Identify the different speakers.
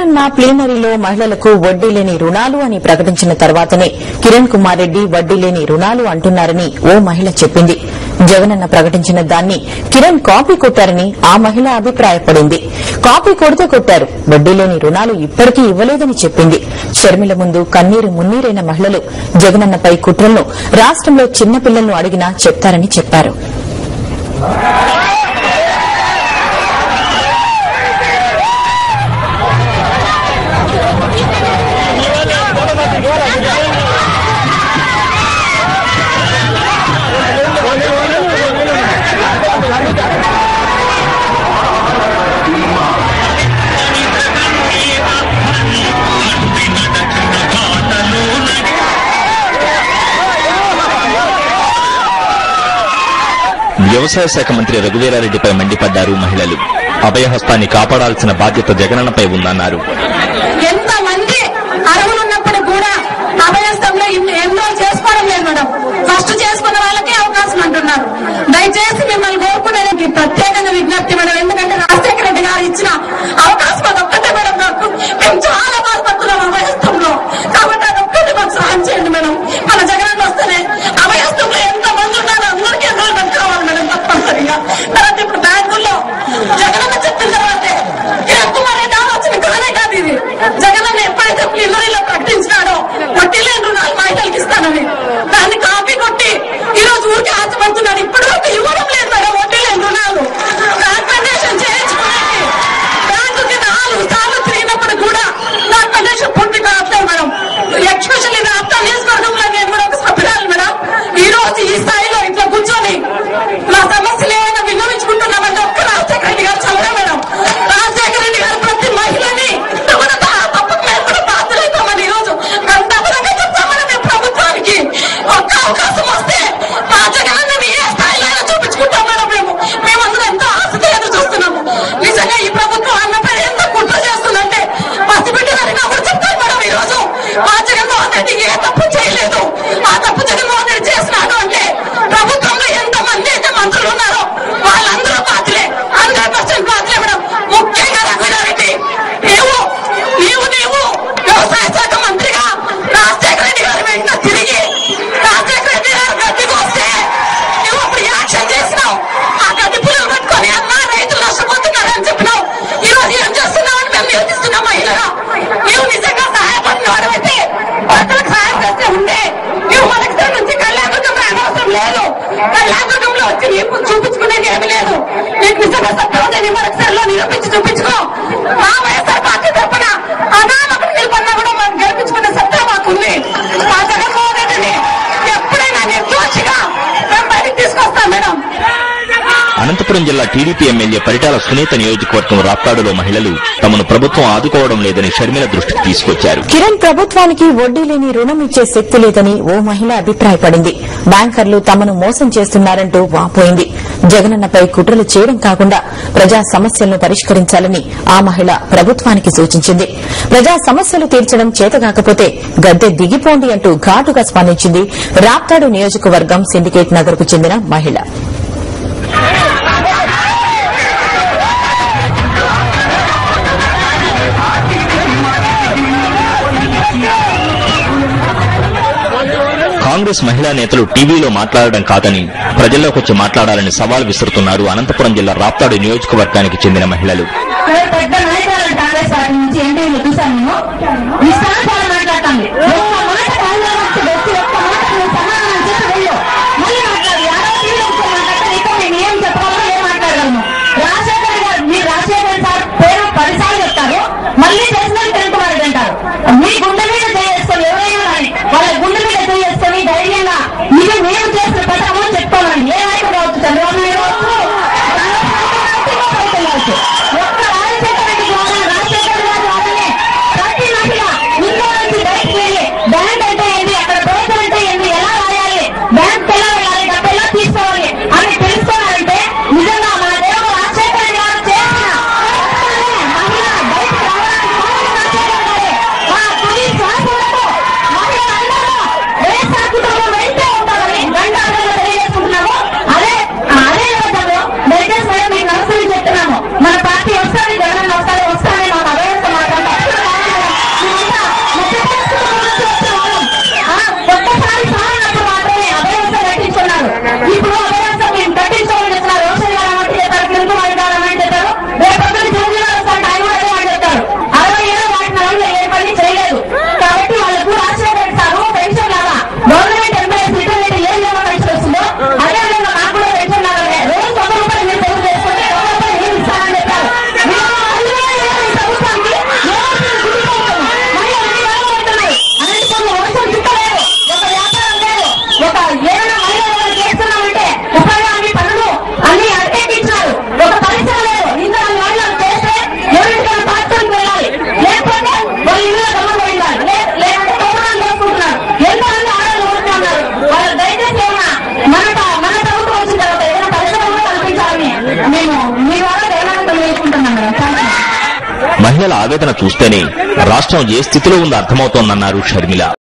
Speaker 1: జగనన్న ప్లీనరీలో మహిళలకు వడ్డీ లేని రుణాలు అని ప్రకటించిన తర్వాతనే కిరణ్ కుమార్ రెడ్డి వడ్డీ లేని రుణాలు అంటున్నారని ఓ మహిళ చెప్పింది. జగనన్న ప్రకటించిన దాన్ని కిరణ్ కాపీ కొట్టారని ఆ మహిళ అభిప్రాయపడింది. కాపీ కొడితే కొట్టారు, వడ్డీ లేని రుణాలు ఇప్పటికీ ఇవ్వలేదని చెప్పింది. షర్మిల ముందు కన్నీరు మున్నీరైన మహిళలు జగనన్నపై కుట్రలను రాష్టంలో చిన్నపిల్లలను అడిగినా చెప్తారని చెప్పారు.
Speaker 2: వ్యవసాయ శాఖ మంత్రి రఘువీరారెడ్డిపై మండిపడ్డారు మహిళలు. అభయహస్తాన్ని కాపాడాల్సిన బాధ్యత జగనన్నపై ఉందన్నారు.
Speaker 3: ఎంతమంది అర్హులున్నప్పుడు కూడా అభయహస్తంలో ఎన్రోల్ చేసుకోవడం లేదు మేడం. ఫస్ట్ చేసుకున్న వాళ్ళకే అవకాశం అంటున్నారు. దయచేసి మిమ్మల్ని కోరుకునేది ప్రత్యేకంగా విజ్ఞప్తి మేడం. ఎందుకంటే రాజశేఖర రెడ్డి గారు ఇచ్చిన అవకాశం అదొక్కటే మేడం. నాకు మేము చాలా బాధపడుతున్నాం అభయహస్తంలో. కాబట్టి అదొక్కటి మాకు సహాయం చేయండి మేడం. మన జగనన్న వస్తేనే అభయహస్తంలో ఎంత మంది ఉన్నారో అందరికీ ఎన్రోల్మెంట్ కావాలి మేడం తప్పనిసరిగా. తర్వాత ఇప్పుడు బ్యాంకుల్లో జగనన్న చెప్పిన తర్వాతే కిరణ్ కుమార్ రెడ్డి ఆలోచన కానే కాదు ఇది. జగనన్న ఎప్పుడైతే ప్లీనరీలో ప్రకటించినాడో వడ్డీ లేని రుణాలు మహిళలకు ఇస్తానని దాన్ని కాపీ కొట్టి ఈ రోజు ఊరికి ఆశపడుతున్నాడు. ఇప్పటి వరకు ఇవ్వడం లేదు మేడం వడ్డీ లేని రుణాలు. డాక్యుమెంటేషన్ చేయించుకునేది బ్యాంకుకి 4 సార్లు తిరిగినప్పుడు కూడా డాక్యుమెంటేషన్ పూర్తి కావట్లేదు మేడం. ఎక్స్పెషల్లీ రాష్ట్ర నియోజకవర్గంలో నేను కూడా ఒక సభ్యురాలు మేడం. ఈ రోజు ఈ స్థాయిలో ఇట్లా కూర్చొని మా సమస్యలు ఏమైనా విన్నవించుకుంటున్నామంటే ఒక్క రాజశేఖర రెడ్డి గారు చల్లగా మేడం. రాజశేఖర రెడ్డి గారు ప్రతి మహిళని తప్పకు మేము కూడా బాధ్యులైతామని ఈ రోజు గంటపరంగా చెప్తామని మేము ప్రభుత్వానికి ఒక్క అవకాశం వస్తే మా జగనన్నని ఏ స్థాయిలో అయినా చూపించుకుంటాం మేడం. మేమందరం ఎంతో ఆశతో ఎదురు చూస్తున్నాము. నిజంగా ఈ ప్రభుత్వం అన్నపై ఎంత కుట్ర చేస్తుందంటే పసిబిడ్డలని కూడా చెప్తారు మేడం. ఈ రోజు మా జగన్మోహన్ రెడ్డి ఏ తప్పు చేయలేదు. ఆ తప్పు జగన్మోహన్ రెడ్డి చేసినాడు అంటే ప్రభుత్వంలో ఎంతమంది అయితే మంత్రులు ఉన్నారో వాళ్ళందరూ బాధ్యులే. 100% బాధ్యులే మేడం. ముఖ్యంగా రఘువీరారెడ్డి నీవు వ్యవసాయ శాఖ మంత్రిగా రాజశేఖర రెడ్డి గారి వెంట తిరిగి రాజశేఖర రెడ్డి గారు గడ్డికి వస్తే నువ్వు అప్పుడు యాక్షన్ చేసినావు. ఆ గడ్డి పుల్లలు పట్టుకొని అన్నా రైతులు నష్టపోతున్నారని చెప్పినావు. ఈ రోజు ఏం చేస్తున్నావు అని మేము నిలదీస్తున్నాం మహిళగా. నీవు నిజంగా సహాయపడిన వాడైతే భర్తలకు సహాయం చేస్తే ఉండే నువ్వు మన దగ్గర నుంచి కళ్యాణదుర్గం రానవసరం లేదు. కళ్యాణదుర్గంలో వచ్చి నీకు చూపించుకునేది ఏమి లేదు. నీకు నిజంగా సత్యం మరొకసారిలో నిరూపించి చూపించుకో. మా వైఎస్ఆర్ పార్టీ తరఫున అనామకుడు నిలబడినా కూడా మనం గెలిపించుకునే సత్తా మాకుంది. మా జగన్మోహన్ రెడ్డిని ఎప్పుడైనా నిర్దోషిగా మేము బయటకు తీసుకొస్తాం మేడం.
Speaker 2: అనంతపురం జిల్లా టీడీపీ ఎమ్మెల్యే పరిటాల సునీత నియోజకవర్గం రాప్తాడులో మహిళలు తమను ప్రభుత్వం ఆదుకోవడం లేదని షర్మిల దృష్టికి తీసుకొచ్చారు.
Speaker 1: కిరణ్ ప్రభుత్వానికి వడ్డీ లేని రుణం ఇచ్చే శక్తి లేదని ఓ మహిళ అభిప్రాయపడింది. బ్యాంకర్లు తమను మోసం చేస్తున్నారంటూ వాపోయింది. జగనన్నపై కుట్రలు చేయడం కాకుండా ప్రజా సమస్యలను పరిష్కరించాలని ఆ మహిళ ప్రభుత్వానికి సూచించింది. ప్రజా సమస్యలు తీర్చడం చేతకాకపోతే గద్దె దిగిపోండి అంటూ ఘాటుగా స్పందించింది రాప్తాడు నియోజకవర్గం సిండికేట్ నగర్ కు చెందిన మహిళ.
Speaker 2: కాంగ్రెస్ మహిళా నేతలు టీవీలో మాట్లాడడం కాదని ప్రజల్లోకి వచ్చి మాట్లాడాలని సవాల్ విసురుతున్నారు అనంతపురం జిల్లా రాప్తాడు నియోజకవర్గానికి చెందిన మహిళలు.
Speaker 3: మళ్ళీ చేసిన కిరణ్ కుమార్ రెడ్డి అంటారు. మీ గుండె మీద చేసుకొని ఎవరైనా వాళ్ళ గుండె మీద చేసుకొని ధైర్యంగా ఇది మేము చేసిన ప్రచారం చెప్పుకోవాలండి. ఏ నాయకుడు కావచ్చు, చంద్రబాబు నాయుడు కావచ్చు, ఒక్క రాజశేఖర రెడ్డి రాజశేఖర గారి వాళ్ళనే ప్రతి మహిళ
Speaker 2: ఆవేదన చూస్తేనే రాష్ట్రం ఏ స్థితిలో ఉందో అర్థమవుతోందన్నారు షర్మిల.